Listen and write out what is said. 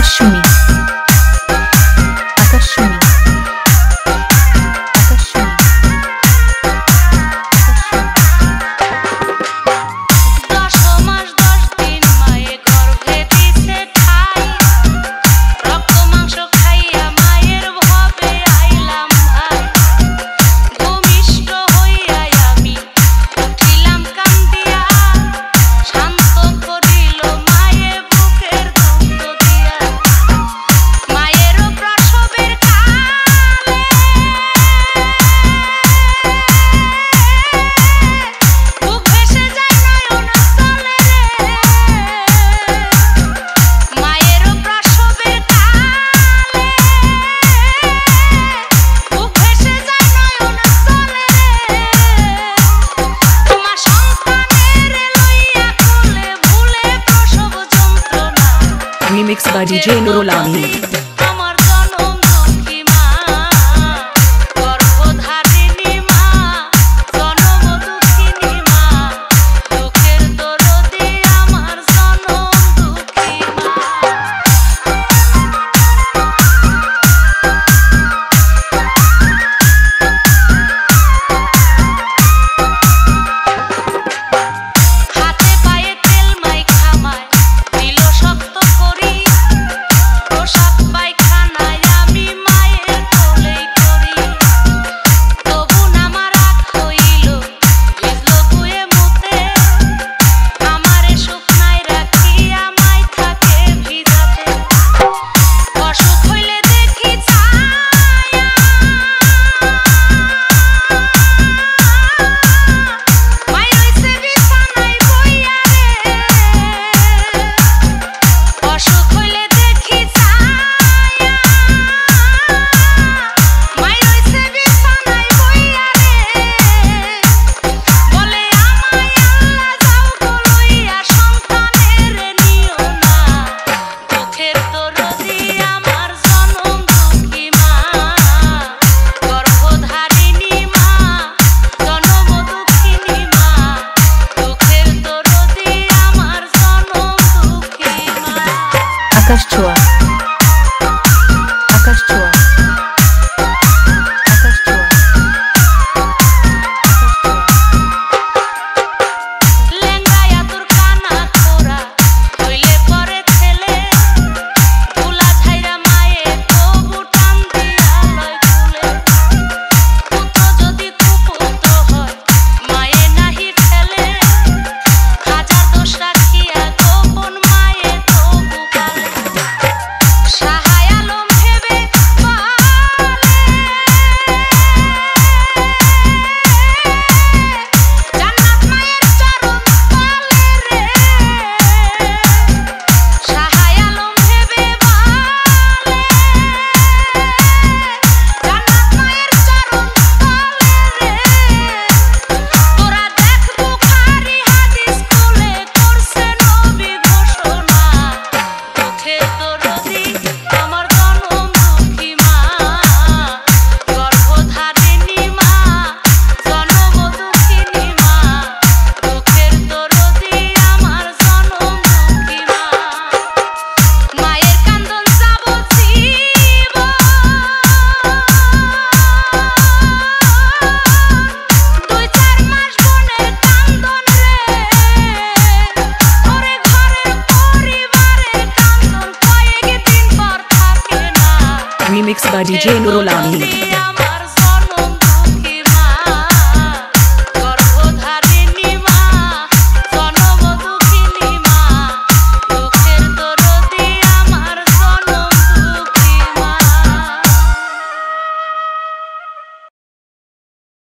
আকাশমণি আকাশমণি Remixed by DJ Nurul Amin. আকাশ ছোঁয়া আকাশ ছোঁয়া আকাশ ছোঁয়া লেঙ্গায়া তোর কানা খোরা হইলে পরে ছেলে তুলা ছাইরা মায়ে তবু টান দিয়া লয় ফুলে পুত্র যদি কুপুত্র হয় মায়ে নাহি ফেলে হাজার দোষ রাখিয়া গোপন মায়ে তবু পালে সাহায় আলম ভেবে জান্নাত মায়ের চরণ তলে রে সাহায় আলম ভেবে জান্নাত মায়ের চরণ তলে রে তোরা দেখ বুখারী হাদিস খুলে করছে নবী ঘোষণা দুঃখের দরদি আমার জনম দুঃখী মা গর্ভধারিণী মা জনম দুঃখিনী মা দুঃখের দরদি আমার জনম দুঃখী মা মায়ের কান্দন যাবতীব দুই চার মাস বোনের কান্দন রে ওরে ঘরের পরিবারের কান্দন কয়েক দিন পর থাকে না Remixed by DJ Nurul Amin.